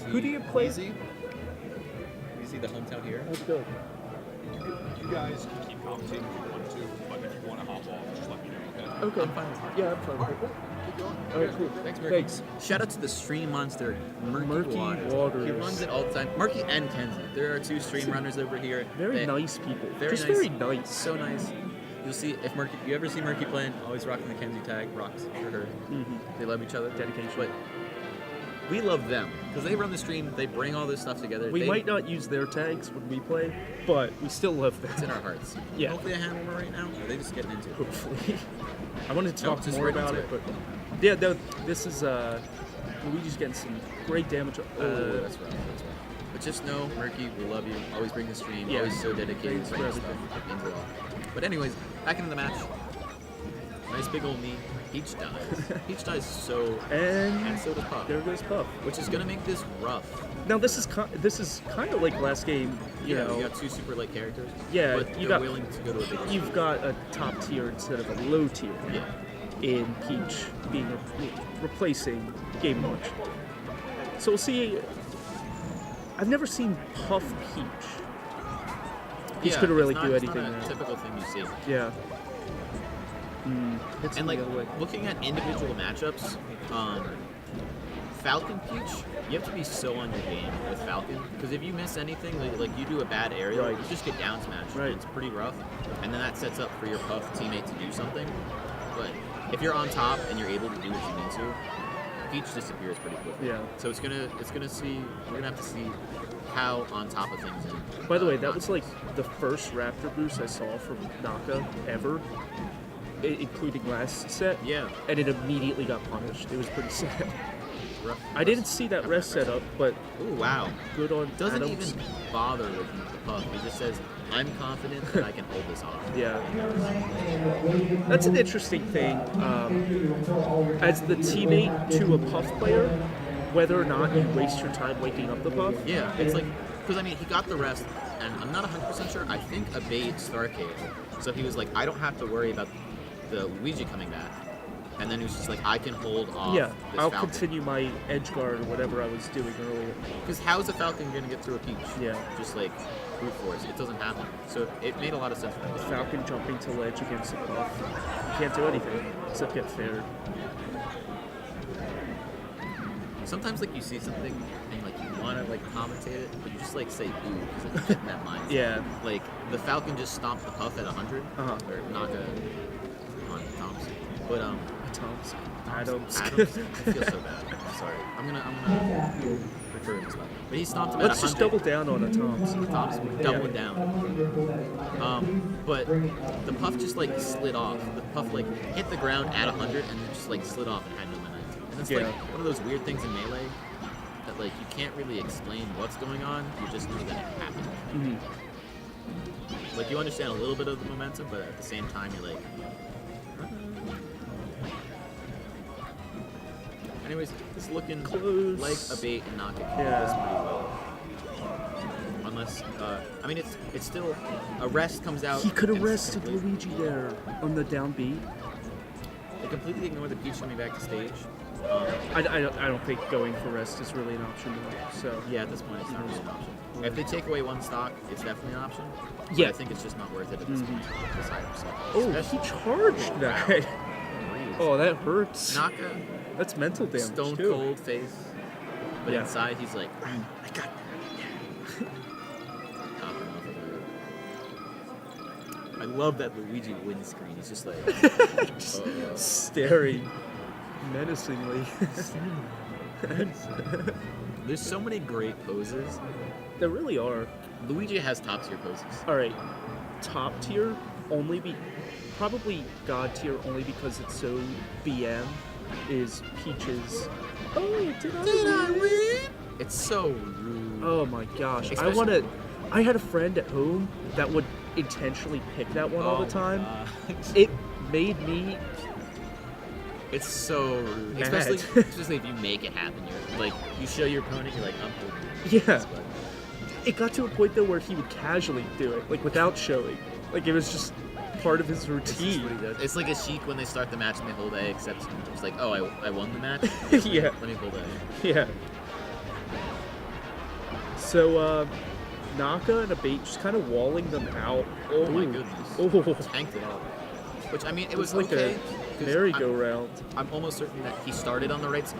Who do you play? Easy. Easy, the hometown here. Let's go. You guys can keep commentating if you want to, but if you want to hop off, just let me know, Okay. okay? I'm fine with it. Yeah, I'm fine with it. Keep going. All right, cool. Thanks, Murky. Thanks. Shout out to the stream monster, Murky Waters. Waters. He runs it all the time. Murky and Kenzie. There are two stream runners over here. Very nice people. Very Just nice. very nice. So nice. You'll see if Murky. You ever see Murky playing? Always rocking the Kenzie tag. Rocks for her. Mm-hmm. They love each other. Dedication. But we love them because they run the stream. They bring all this stuff together. We might not use their tags when we play, but we still love them. It's in our hearts. Yeah. Hopefully they handle it right now. Or are they just getting into it? Hopefully. I wanted to talk just more right about into it, but yeah, no, this is Luigi's getting some great damage. That's rough. But just know, Murky, we love you. Always bring the stream. Yeah. Always so dedicated. Thanks for bringing everything. stuff. It means it all. But anyways, back into the match. Nice big old knee. Peach dies. Peach dies so, And and so does Puff, there goes Puff. which is gonna make this rough. Now this is kind of like last game. You know, you got two super light characters. Yeah, but you they're got- willing to go to a bigger. you've got a top tier instead of a low tier Yeah. in Peach being replacing Game & Watch. So we'll see. I've never seen Puff Peach. Peach couldn't really do anything It's not a there. typical thing you see. Yeah. Hits And him like the other way. looking at individual matchups, Falcon Peach, you have to be so on your game with Falcon because if you miss anything, like you do a bad aerial, Right. you just get down smashed. Right. And it's pretty rough, and then that sets up for your Puff teammate to do something. But if you're on top and you're able to do what you need to, Peach disappears pretty quickly. Yeah. So we're gonna have to see how on top of things. By the way, that was like the first Raptor boost I saw from Naka ever, including last set. Yeah. And it immediately got punished. It was pretty sad. Rough. I didn't see that rest setup, but Ooh, wow. good on Doesn't Atomsk. even bother looking at the Puff. He just says, "I'm confident that I can hold this off." Yeah. That's an interesting thing. As the teammate to a Puff player, whether or not you waste your time waking up the Puff. Yeah, it's like, because I mean, he got the rest, and I'm not 100% sure. I think Abate Starcade. So he was like, I don't have to worry about the Luigi coming back. And then he was just like, I can hold off Yeah, this I'll Falcon. continue my edge guard or whatever I was doing earlier. Because how is a Falcon going to get through a Peach? Yeah. Just like brute force. It doesn't happen. So it made a lot of sense for him. The Falcon jumping to ledge against the Puff. You can't do anything except get fared. Sometimes like you see something and like you want to like commentate it, but you just like say ooh because it doesn't fit in that mindset. Yeah. Like the Falcon just stomped the Puff at 100 Uh-huh. or Naka on Atomsk. But Atomsk. Atomsk. Atomsk. I feel so bad. I'm sorry. I'm gonna refer to this way. But he stomped him Let's at 100. just double down on Atomsk. Atomsk, doubling down. But the Puff just like slid off. The Puff like hit the ground at 100 and then just like slid off and had no momentum. And it's Yeah. like one of those weird things in Melee that like you can't really explain what's going on. You just know that it happened. Mhm. Like you understand a little bit of the momentum, but at the same time you're like. Anyways, it's looking Close. like Abate and Naka can Yeah. do this pretty well. Unless, I mean, it's still a rest comes out. He could have and rested Luigi there on the down B. They completely ignore the Peach coming back to stage. I don't think going for rest is really an option though. So Yeah, at this point, it's not really an option. If they take away one stock, it's definitely an option. But Yeah. I think it's just not worth it at this point. This item sucks. oh, Especially- he charged that. Rude. Oh, that hurts. Naka, That's mental damage stone too. cold face, but Yeah. inside he's like, I got I love that Luigi windscreen. He's just like, Staring menacingly. There's so many great poses. There really are. Luigi has top tier poses. All right, top tier probably god tier only because it's so BM is Peach's. Oh, did I win? It's so rude. Oh my gosh! Especially- I had a friend at home that would intentionally pick that one all the time. God. It made me. It's so rude. Mad. Especially if you make it happen. You're like, you show your opponent, you're like, I'm holding it. Yeah. It got to a point though where he would casually do it, like without showing. Like it was just part of his It's just routine. what he does. It's like a Sheik when they start the match and they hold A, except it's like, oh, I won the match? Yeah. Let me hold A. Yeah. So, Naka and Abate just kind of walling them out. Oh my Ooh. goodness. Oh, Tanked it up. Which, I mean, it was like okay. a 'cause merry-go-round. I'm almost certain that he started on the right side.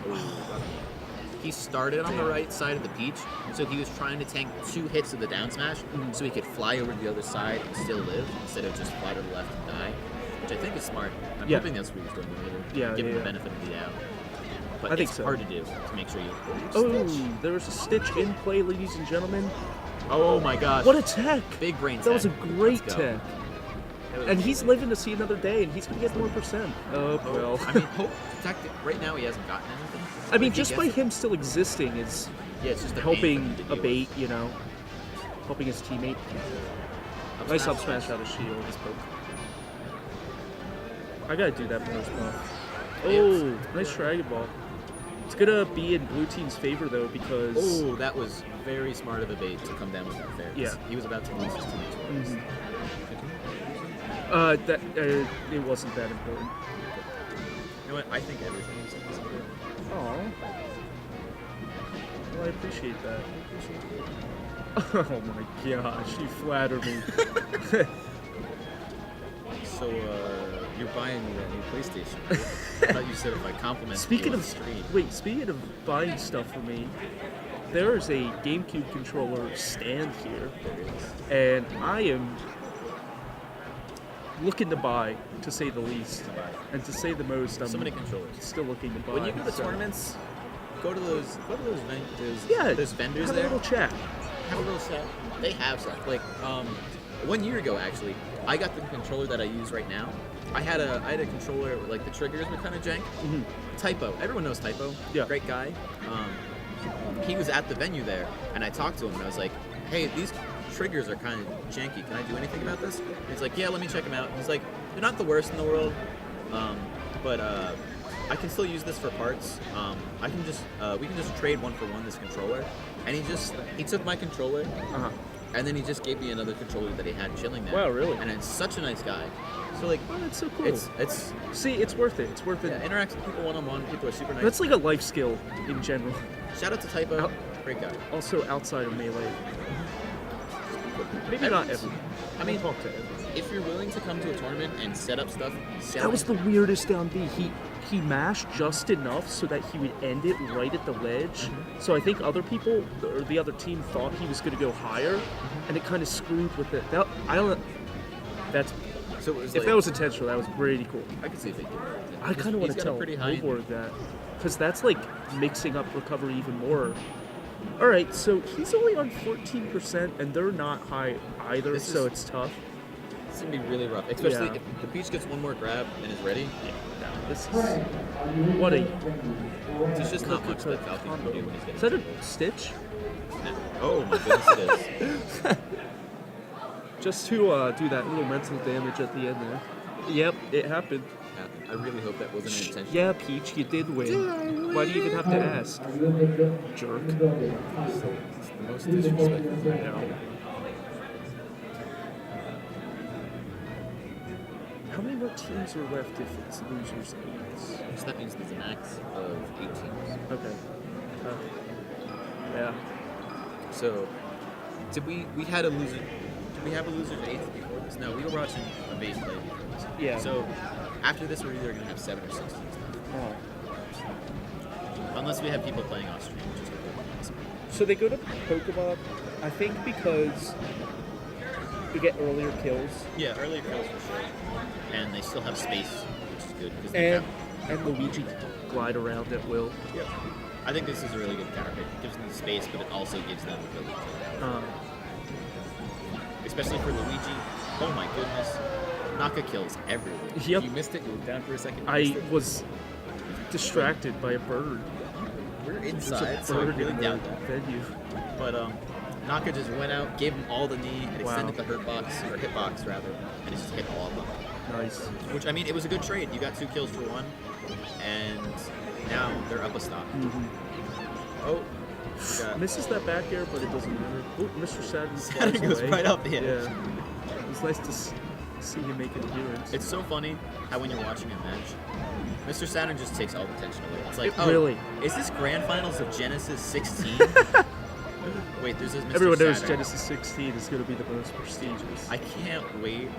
He started on the right side of the peach, so he was trying to tank 2 hits of the down smash, so he could fly over to the other side and still live, instead of just fly to the left and die. Which I think is smart. I'm Yeah. hoping that's what he was doing later. Yeah, Give him yeah, the benefit of the doubt. But I think it's so. hard to do to make sure you. Oh, Stitch. there was a Stitch in play, ladies and gentlemen. Oh my gosh. What a tech! Big brain That was a tech. great Let's go. tech. And he's living to see another day, and he's going to get more percent. Oh, well. I mean, hope right now he hasn't gotten anything. I But mean, if he just gets by it- him still existing is Yeah, it's just a helping pain for him to deal Abate, with. you know, helping his teammate. Up Nice smash. up smash out of shield. His poke. I gotta do that first buff. Yeah, Oh, nice Dragon Ball. It's gonna be in blue team's favor though because Oh, that was very smart of Abate to come down with that fair. Yeah. He was about to lose his teammates. it wasn't that important. You know what? I think everything was important. Oh, well, I appreciate that. Oh my gosh, you flatter me. So, you're buying me that new PlayStation. Right? I thought you said if I complimented Speaking you on of the stream. wait, speaking of buying stuff for me, there is a GameCube controller stand here, and I am looking to buy, to say the least, and to say the most. I'm So many controllers. still looking to buy. When you go to so- tournaments, go to those vendors. yeah, There's vendors have there. a little chat. Have a little set. They have stuff. Like 1 year ago, actually, I got the controller that I use right now. I had a controller where, like, the triggers were kind of jank. Typo. Everyone knows Typo. Yeah. Great guy. He was at the venue there, and I talked to him, and I was like, "Hey, these triggers are kind of janky. Can I do anything about this?" And he's like, "Yeah, let me check them out." He's like, "They're not the worst in the world, but I can still use this for parts. I can just we can just trade 1-for-1 this controller." And he took my controller. Uh-huh. And then he just gave me another controller that he had chilling there. Wow, really? And it's such a nice guy. So, like, Oh, that's so cool. it's See, it's worth it. It's worth it. yeah, interacts with people one-on-one. People are super nice. That's like a life skill in general. Shout out to Typo. Out- Great guy. Also outside of Melee. Maybe not Everyone's- everyone. I mean, talk to everyone. if you're willing to come to a tournament and set up stuff, That was the weirdest down B. He mashed just enough so that he would end it right at the ledge. So I think other people or the other team thought he was going to go higher, and it kind of screwed with it. That I don't. That's So it was if like, that was intentional, that was pretty cool. I could see if they did. I kind of want He's to got a tell pretty high. Overboard that because that's like mixing up recovery even more. All right, so he's only on 14%, and they're not high either, This so is- it's tough. It's gonna be really rough, especially Yeah. if the Peach gets one more grab and is ready. This is what a There's just not much it's a that Falcon combo. can do when he's getting. Is that a Stitch? Oh my goodness, it is. Just to do that little mental damage at the end there. Yep, it happened. I really hope that wasn't an intention. Yeah, Peach, you did win. Why do you even have to ask? Jerk. It's the most disrespectful. I know. How many more teams are left if it's losers eights? So that means there's a max of 8 teams. Okay. Yeah. So, did we had a loser? Did we have a loser's 8th before this? No, we were watching a base play before this. Yeah. So, after this, we're either gonna have 7 or 6 teams now. Oh. Unless we have people playing off stream, which is completely possible. So they go to Pokemon, I think because you get earlier kills Yeah, earlier kills for sure. And they still have space, which is good. 'Cause they and Luigi glide around at will. Yep. I think this is a really good counter pick. It gives them the space, but it also gives them the ability to kill. Especially for Luigi. Oh my goodness. Naka kills everywhere. Yep. You missed it, you were down for a second. You I missed it. was distracted by a bird. We're There's inside, a so I bird really in the doubt that. venue. But Naka just went out, gave him all the knee, and Wow. extended the hurt box, or hitbox rather, and it just hit all of them. Nice. Which, I mean, it was a good trade. You got 2 kills for 1, and now they're up a stock. Oh, we got- Misses that back air, but it doesn't matter. Oh, Mr. Saturn Saturn flies goes away. right up the edge. Yeah. It's nice to see him make an appearance. It's so funny how when you're watching a match, Mr. Saturn just takes all the tension away. It's like, Really? is this Grand Finals of Genesis 16? Wait, there's this Mr. Everyone knows Saturn. Genesis 16 is going to be the most prestigious. I can't wait.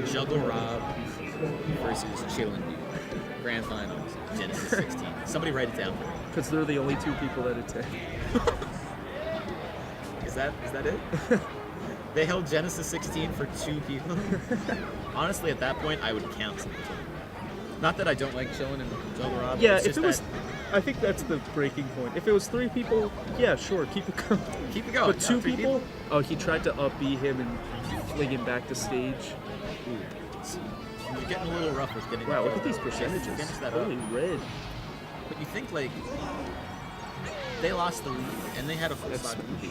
Juggle Rob versus Chillin' Dude. Grand Finals, Genesis 16. Somebody write it down for me. Because they're the only two people that attend. Is that it? They held Genesis 16 for 2 people. Honestly, at that point, I would cancel it. Not that I don't like Chillin' and Juggle Rob. Yeah, it's if just it was, that- I think that's the breaking point. If it was 3 people, yeah, sure, keep it going. keep it going. But 2 3 people? Oh, he tried to up-B him and fling him back to stage. Ooh. You're getting a little rough with getting. Wow, look at these percentages. Finish that Holy up. red. But you think like they lost the lead and they had a full That's stock lead.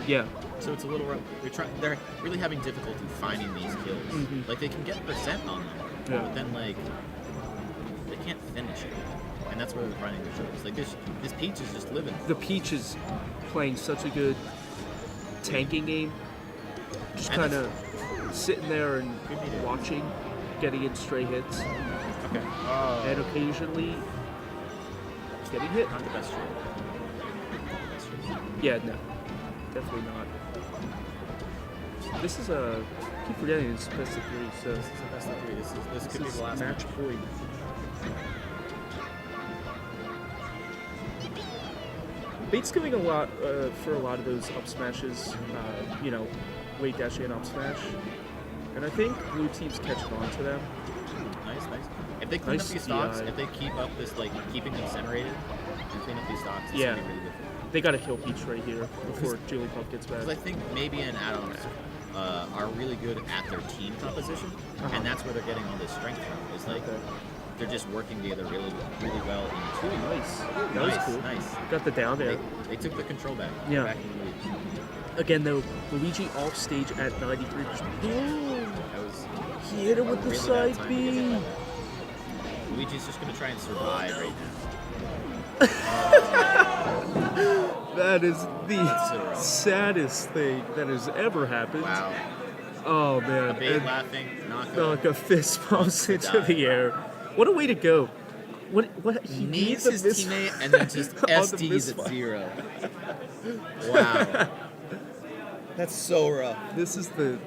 Yeah. So it's a little rough. They're really having difficulty finding these kills. Mhm. Like they can get percent on them, Yeah. but then like they can't finish it. And that's where they're finding their shows. Like this Peach is just living. The Peach is playing such a good tanking game. Just And kind of sitting there and Good meter. watching, getting in stray hits, Okay. and occasionally getting hit. Not the best trade. Yeah, no, definitely not. This is a. I keep forgetting it's best of 3, so This is the best of 3. This could be this the is last match point. Bate's doing a lot for a lot of those up smashes, weight dashing and up smash, and I think blue team's catching on to them. Nice. If they clean Nice up these stocks, DI. if they keep up this like keeping them centerated and clean up these stocks, it's Yeah. gonna be really good. They gotta kill Peach right here before Jigglypuff gets back. Because I think maybe and Atomsk are really good at their team composition, Uh-huh. and that's where they're getting all this strength from. It's like Okay. they're just working together really well in 2. Nice. That was cool. Nice. Got the down They, air. they took the control back. Yeah. Back in the lead. Again though, Luigi off stage at 93%. That was He hit him with the really side bad time to B. get that. Luigi's just gonna try and survive right now. That is the That's so rough. saddest thing that has ever happened. Wow. Oh man. Abate And laughing, Naka. like a fist bumps to into die. the air. What a way to go. What he Needs the his mis- teammate and then just on the SDs at misfire. 0. Wow. That's so rough. This is the